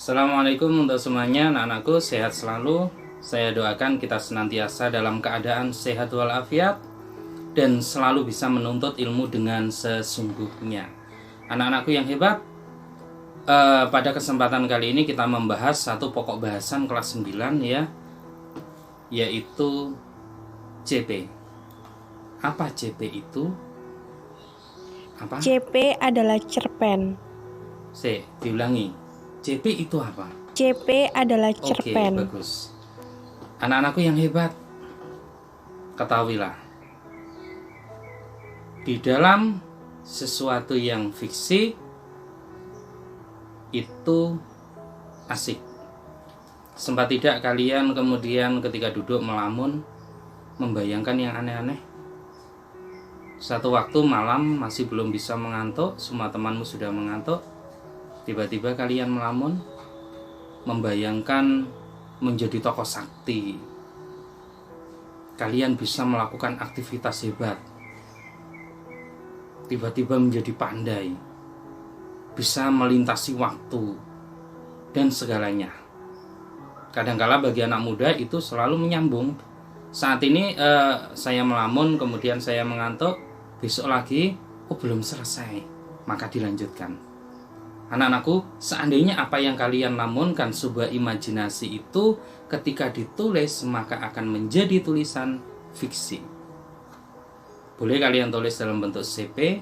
Assalamualaikum untuk semuanya, anak-anakku, sehat selalu. Saya doakan kita senantiasa dalam keadaan sehat walafiat dan selalu bisa menuntut ilmu dengan sesungguhnya. Anak-anakku yang hebat, pada kesempatan kali ini kita membahas satu pokok bahasan kelas 9 ya, yaitu CP. Apa CP itu? Apa? CP adalah cerpen. Diulangi. CP itu apa? CP adalah cerpen. Oke, bagus. Anak-anakku yang hebat, ketahuilah, di dalam sesuatu yang fiksi itu asik. Sempat tidak kalian kemudian ketika duduk melamun membayangkan yang aneh-aneh? Satu waktu malam masih belum bisa mengantuk, semua temanmu sudah mengantuk, tiba-tiba kalian melamun membayangkan menjadi tokoh sakti. Kalian bisa melakukan aktivitas hebat, tiba-tiba menjadi pandai, bisa melintasi waktu dan segalanya. Kadangkala bagi anak muda itu selalu menyambung. Saat ini saya melamun, kemudian saya mengantuk, besok lagi, belum selesai, maka dilanjutkan. Anak-anakku, seandainya apa yang kalian lamunkan sebuah imajinasi itu ketika ditulis maka akan menjadi tulisan fiksi. Boleh kalian tulis dalam bentuk CP,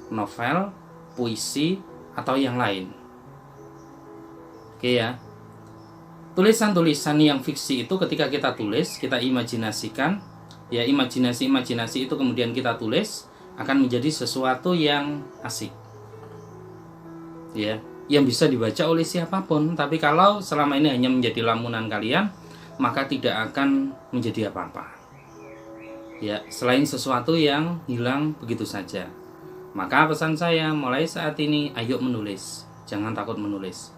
novel, puisi, atau yang lain. Oke ya. Tulisan-tulisan yang fiksi itu ketika kita tulis, kita imajinasikan, ya imajinasi itu kemudian kita tulis akan menjadi sesuatu yang asik. Ya, yang bisa dibaca oleh siapapun. Tapi kalau selama ini hanya menjadi lamunan kalian, maka tidak akan menjadi apa-apa. Ya, selain sesuatu yang hilang begitu saja. Maka pesan saya mulai saat ini, ayo menulis. Jangan takut menulis.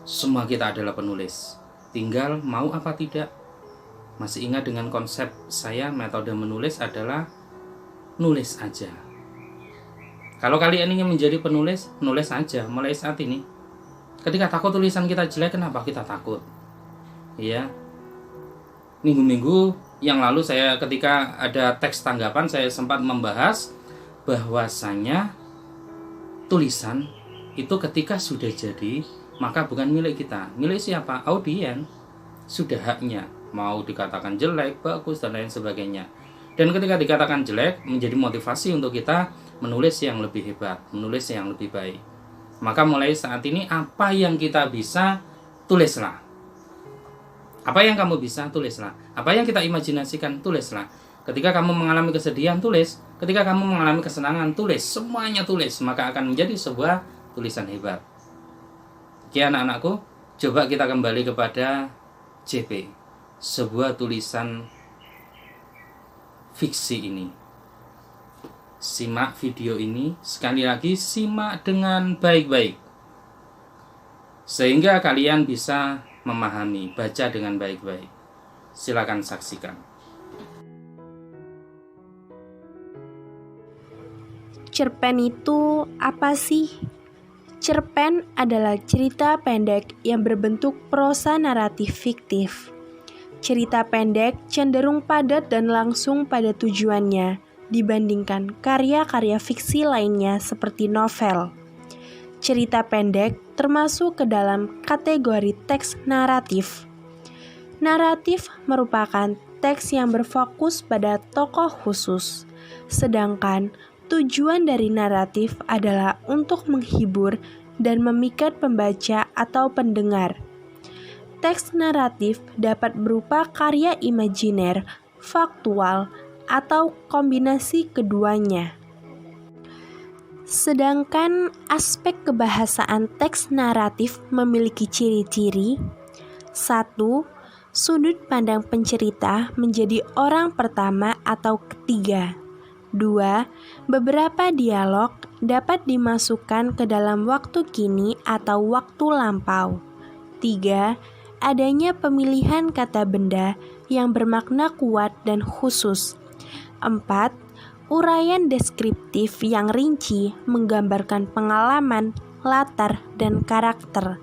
Semua kita adalah penulis. Tinggal mau apa tidak. Masih ingat dengan konsep saya, metode menulis adalah nulis aja. Kalau kalian ingin menjadi penulis, nulis saja mulai saat ini. Ketika takut tulisan kita jelek, kenapa kita takut? Ya. Minggu-minggu yang lalu saya ketika ada teks tanggapan, saya sempat membahas bahwasanya tulisan itu ketika sudah jadi, maka bukan milik kita. Milik siapa? Audien. Sudah haknya. Mau dikatakan jelek, bagus, dan lain sebagainya. Dan ketika dikatakan jelek, menjadi motivasi untuk kita menulis yang lebih hebat, menulis yang lebih baik. Maka mulai saat ini apa yang kita bisa, tulislah. Apa yang kamu bisa, tulislah. Apa yang kita imajinasikan, tulislah. Ketika kamu mengalami kesedihan, tulis. Ketika kamu mengalami kesenangan, tulis. Semuanya tulis, maka akan menjadi sebuah tulisan hebat. Oke anak-anakku, coba kita kembali kepada CP, sebuah tulisan fiksi ini. Simak video ini, sekali lagi simak dengan baik-baik sehingga kalian bisa memahami, baca dengan baik-baik. Silakan saksikan. Cerpen itu apa sih? Cerpen adalah cerita pendek yang berbentuk prosa naratif fiktif. Cerita pendek cenderung padat dan langsung pada tujuannya dibandingkan karya-karya fiksi lainnya seperti novel. Cerita pendek termasuk ke dalam kategori teks naratif. Naratif merupakan teks yang berfokus pada tokoh khusus, sedangkan tujuan dari naratif adalah untuk menghibur dan memikat pembaca atau pendengar. Teks naratif dapat berupa karya imajiner, faktual, atau kombinasi keduanya. Sedangkan aspek kebahasaan teks naratif memiliki ciri-ciri: 1. Sudut pandang pencerita menjadi orang pertama atau ketiga. 2. Beberapa dialog dapat dimasukkan ke dalam waktu kini atau waktu lampau. 3. Adanya pemilihan kata benda yang bermakna kuat dan khusus. 4. Uraian deskriptif yang rinci menggambarkan pengalaman, latar, dan karakter.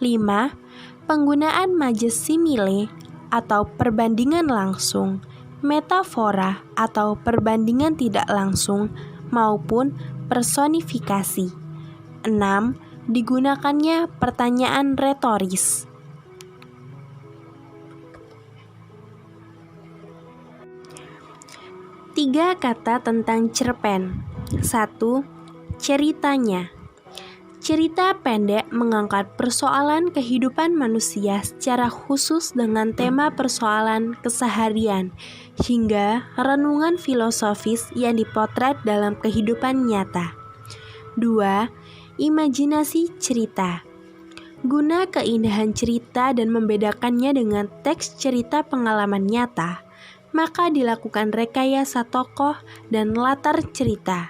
5. Penggunaan majas simile atau perbandingan langsung, metafora atau perbandingan tidak langsung, maupun personifikasi. 6. Digunakannya pertanyaan retoris. 3 kata tentang cerpen. 1. Ceritanya. Cerita pendek mengangkat persoalan kehidupan manusia secara khusus dengan tema persoalan keseharian hingga renungan filosofis yang dipotret dalam kehidupan nyata. 2. Imajinasi cerita. Guna keindahan cerita dan membedakannya dengan teks cerita pengalaman nyata, maka dilakukan rekayasa tokoh dan latar cerita.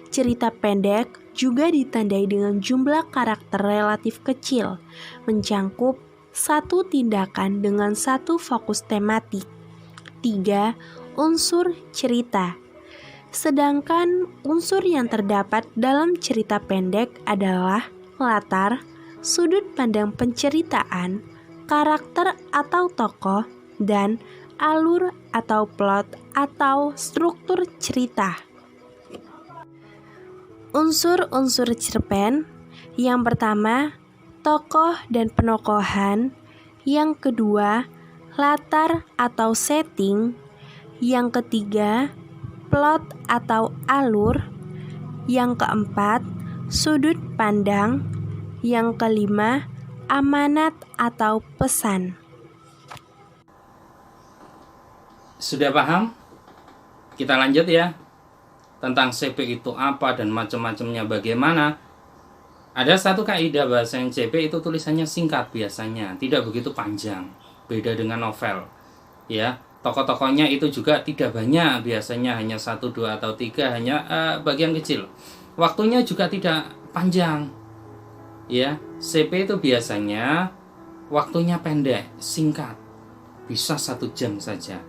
Cerita pendek juga ditandai dengan jumlah karakter relatif kecil, mencangkup satu tindakan dengan satu fokus tematik. 3. Unsur cerita. Sedangkan unsur yang terdapat dalam cerita pendek adalah latar, sudut pandang penceritaan, karakter atau tokoh, dan alur atau plot atau struktur cerita. Unsur-unsur cerpen. Yang pertama, tokoh dan penokohan. Yang kedua, latar atau setting. Yang ketiga, plot atau alur. Yang keempat, sudut pandang. Yang kelima, amanat atau pesan. Sudah paham? Kita lanjut ya. Tentang CP itu apa dan macam-macamnya bagaimana. Ada satu kaidah bahasa yang CP itu tulisannya singkat biasanya, tidak begitu panjang. Beda dengan novel. Ya, tokoh-tokohnya itu juga tidak banyak, biasanya hanya 1, 2 atau 3, hanya bagian kecil. Waktunya juga tidak panjang. Ya, CP itu biasanya waktunya pendek, singkat. Bisa 1 jam saja.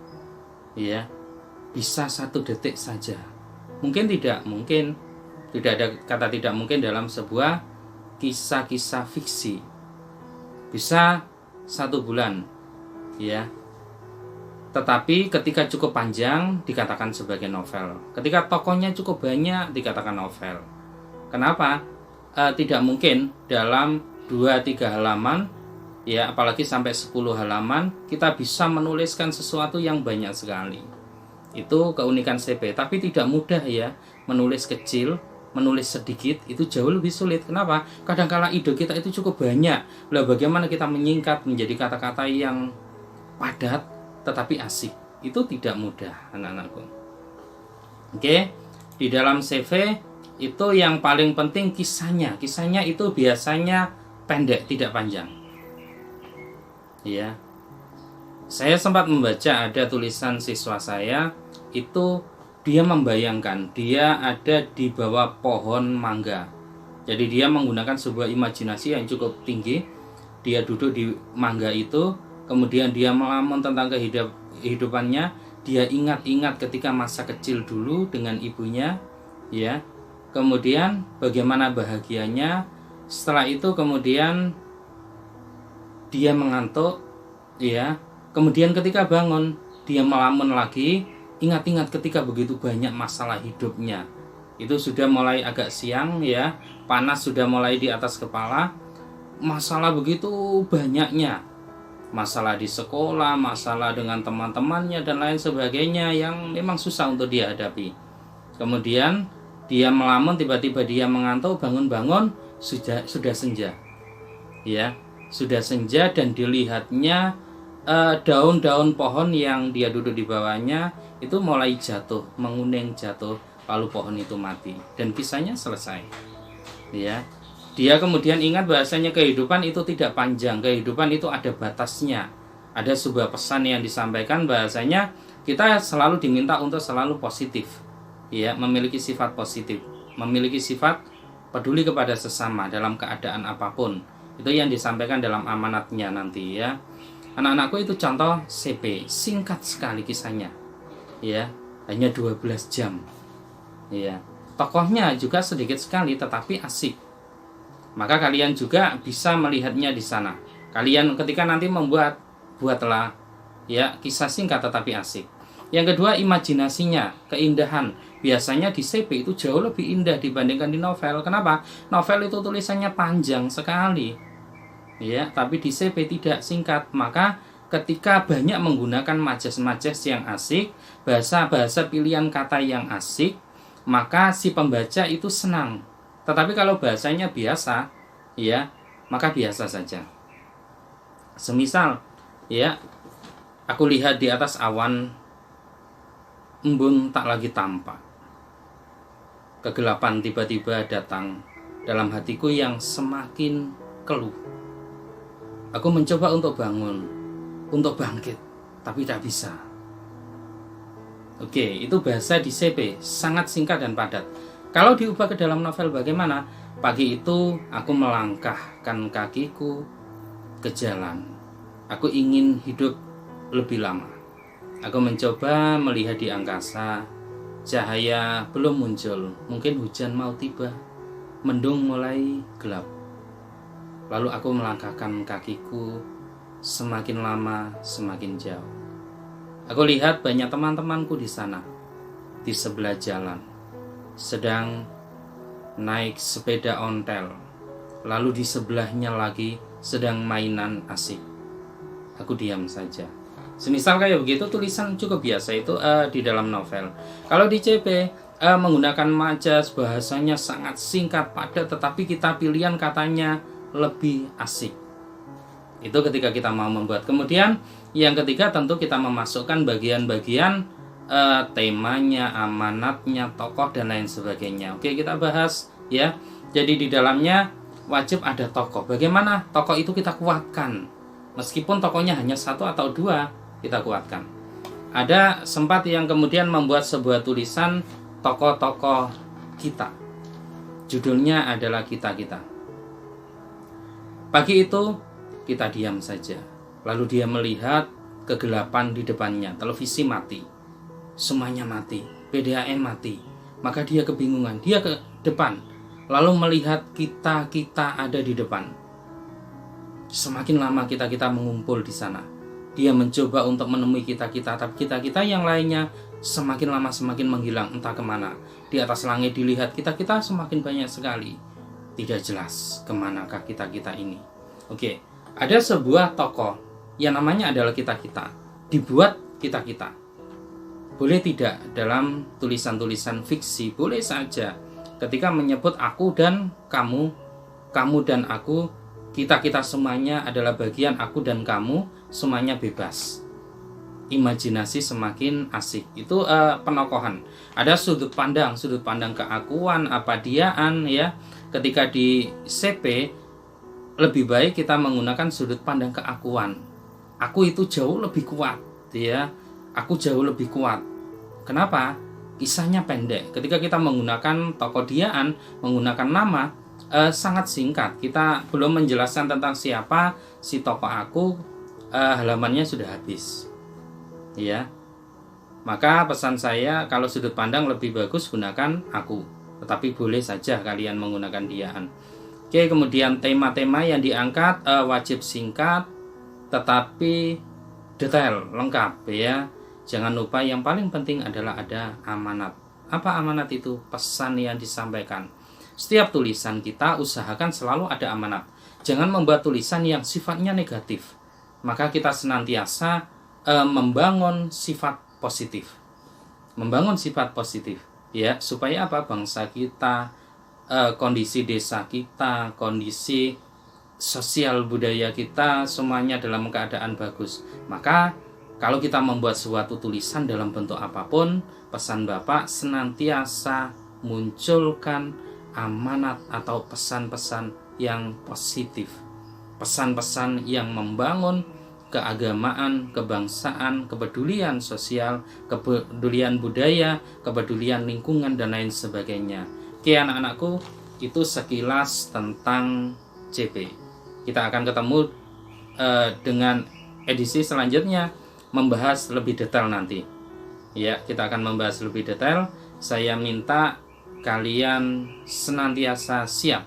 Ya, bisa 1 detik saja. Mungkin tidak ada kata tidak mungkin dalam sebuah kisah-kisah fiksi. Bisa 1 bulan, ya. Tetapi ketika cukup panjang dikatakan sebagai novel. Ketika tokohnya cukup banyak dikatakan novel. Kenapa? Tidak mungkin dalam 2-3 halaman, ya, apalagi sampai 10 halaman kita bisa menuliskan sesuatu yang banyak sekali. Itu keunikan CP, tapi tidak mudah ya. Menulis kecil, menulis sedikit itu jauh lebih sulit. Kenapa? Kadangkala ide kita itu cukup banyak. Lah bagaimana kita menyingkat menjadi kata-kata yang padat tetapi asik? Itu tidak mudah, anak-anakku. Oke, di dalam CV itu yang paling penting kisahnya. Kisahnya itu biasanya pendek, tidak panjang. Ya. Saya sempat membaca ada tulisan siswa saya, itu dia membayangkan dia ada di bawah pohon mangga. Jadi dia menggunakan sebuah imajinasi yang cukup tinggi. Dia duduk di mangga itu, kemudian dia melamun tentang kehidupannya. Dia ingat-ingat ketika masa kecil dulu dengan ibunya, ya. Kemudian bagaimana bahagianya. Setelah itu kemudian dia mengantuk, ya. Kemudian ketika bangun, dia melamun lagi, ingat-ingat ketika begitu banyak masalah hidupnya. Itu sudah mulai agak siang ya, panas sudah mulai di atas kepala. Masalah begitu banyaknya. Masalah di sekolah, masalah dengan teman-temannya dan lain sebagainya yang memang susah untuk dia hadapi. Kemudian dia melamun, tiba-tiba dia mengantuk, bangun-bangun sudah senja. Ya, sudah senja dan dilihatnya daun-daun pohon yang dia duduk di bawahnya itu mulai jatuh, menguning jatuh, lalu pohon itu mati dan kisahnya selesai. Ya, dia kemudian ingat bahasanya kehidupan itu tidak panjang, kehidupan itu ada batasnya. Ada sebuah pesan yang disampaikan bahasanya kita selalu diminta untuk selalu positif, ya, memiliki sifat positif, memiliki sifat peduli kepada sesama dalam keadaan apapun. Itu yang disampaikan dalam amanatnya nanti ya. Anak-anakku itu contoh CP, singkat sekali kisahnya. Ya, hanya 12 jam. Ya. Tokohnya juga sedikit sekali tetapi asik. Maka kalian juga bisa melihatnya di sana. Kalian ketika nanti buatlah ya kisah singkat tetapi asik. Yang kedua, imajinasinya, keindahan. Biasanya di CP itu jauh lebih indah dibandingkan di novel. Kenapa? Novel itu tulisannya panjang sekali. Ya, tapi di CP tidak, singkat. Maka ketika banyak menggunakan majas-majas yang asik, bahasa-bahasa pilihan kata yang asik, maka si pembaca itu senang. Tetapi kalau bahasanya biasa, ya, maka biasa saja. Semisal, ya, aku lihat di atas awan, embun tak lagi tampak. Kegelapan tiba-tiba datang dalam hatiku yang semakin keluh. Aku mencoba untuk bangun, untuk bangkit, tapi tak bisa. Oke, itu bahasa di CP, sangat singkat dan padat. Kalau diubah ke dalam novel bagaimana? Pagi itu aku melangkahkan kakiku ke jalan. Aku ingin hidup lebih lama. Aku mencoba melihat di angkasa. Cahaya belum muncul, mungkin hujan mau tiba. Mendung mulai gelap. Lalu aku melangkahkan kakiku, semakin lama semakin jauh. Aku lihat banyak teman-temanku di sana, di sebelah jalan, sedang naik sepeda ontel. Lalu di sebelahnya lagi sedang mainan asik. Aku diam saja. Semisal kayak begitu, tulisan cukup biasa itu di dalam novel. Kalau di CP menggunakan majas, bahasanya sangat singkat padat, tetapi kita pilihan katanya lebih asik. Itu ketika kita mau membuat. Kemudian yang ketiga tentu kita memasukkan bagian-bagian temanya, amanatnya, tokoh dan lain sebagainya. Oke, kita bahas ya. Jadi di dalamnya wajib ada tokoh. Bagaimana tokoh itu kita kuatkan? Meskipun tokohnya hanya satu atau dua, kita kuatkan. Ada sempat yang kemudian membuat sebuah tulisan tokoh-tokoh kita. Judulnya adalah Kita-Kita. Pagi itu kita diam saja. Lalu dia melihat kegelapan di depannya. Televisi mati. Semuanya mati. PDAM mati. Maka dia kebingungan. Dia ke depan. Lalu melihat kita-kita ada di depan. Semakin lama kita-kita mengumpul di sana. Dia mencoba untuk menemui kita-kita, tapi kita-kita yang lainnya semakin lama semakin menghilang, entah kemana. Di atas langit dilihat kita-kita semakin banyak sekali. Tidak jelas kemanakah kita-kita ini. Oke, ada sebuah tokoh yang namanya adalah kita-kita. Dibuat kita-kita. Boleh tidak dalam tulisan-tulisan fiksi, boleh saja. Ketika menyebut aku dan kamu dan aku, kita-kita semuanya adalah bagian aku dan kamu, semuanya bebas. Imajinasi semakin asik. Itu penokohan. Ada sudut pandang keakuan, apadiaan ya. Ketika di CP lebih baik kita menggunakan sudut pandang keakuan. Aku itu jauh lebih kuat, ya. Aku jauh lebih kuat. Kenapa? Kisahnya pendek. Ketika kita menggunakan tokoh diaan, menggunakan nama, sangat singkat. Kita belum menjelaskan tentang siapa si tokoh aku, halamannya sudah habis. Ya. Maka pesan saya, kalau sudut pandang lebih bagus gunakan aku. Tetapi boleh saja kalian menggunakan diaan. Oke, kemudian tema-tema yang diangkat wajib singkat tetapi detail, lengkap ya. Jangan lupa yang paling penting adalah ada amanat. Apa amanat itu? Pesan yang disampaikan. Setiap tulisan kita usahakan selalu ada amanat. Jangan membuat tulisan yang sifatnya negatif. Maka kita senantiasa membangun sifat positif. Membangun sifat positif ya, supaya apa? Bangsa kita, kondisi desa kita, kondisi sosial budaya kita semuanya dalam keadaan bagus. Maka kalau kita membuat suatu tulisan dalam bentuk apapun, pesan Bapak senantiasa munculkan amanat atau pesan-pesan yang positif, pesan-pesan yang membangun keagamaan, kebangsaan, kepedulian sosial, kepedulian budaya, kepedulian lingkungan dan lain sebagainya. Oke anak-anakku, itu sekilas tentang CP. Kita akan ketemu dengan edisi selanjutnya, membahas lebih detail nanti. Ya, kita akan membahas lebih detail. Saya minta kalian senantiasa siap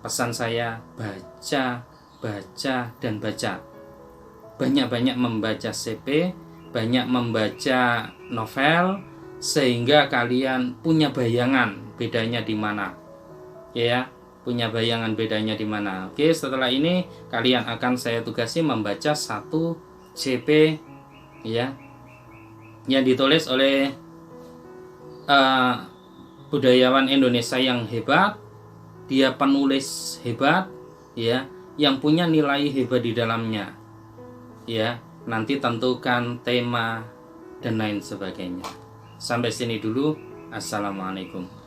pesan saya baca, baca, dan baca. Banyak-banyak membaca CP, banyak membaca novel, sehingga kalian punya bayangan bedanya di mana. Ya, punya bayangan bedanya di mana. Oke, setelah ini kalian akan saya tugasi membaca satu CP ya, yang ditulis oleh budayawan Indonesia yang hebat. Dia penulis hebat ya, yang punya nilai hebat di dalamnya. Ya, nanti tentukan tema dan lain sebagainya. Sampai sini dulu. Assalamualaikum.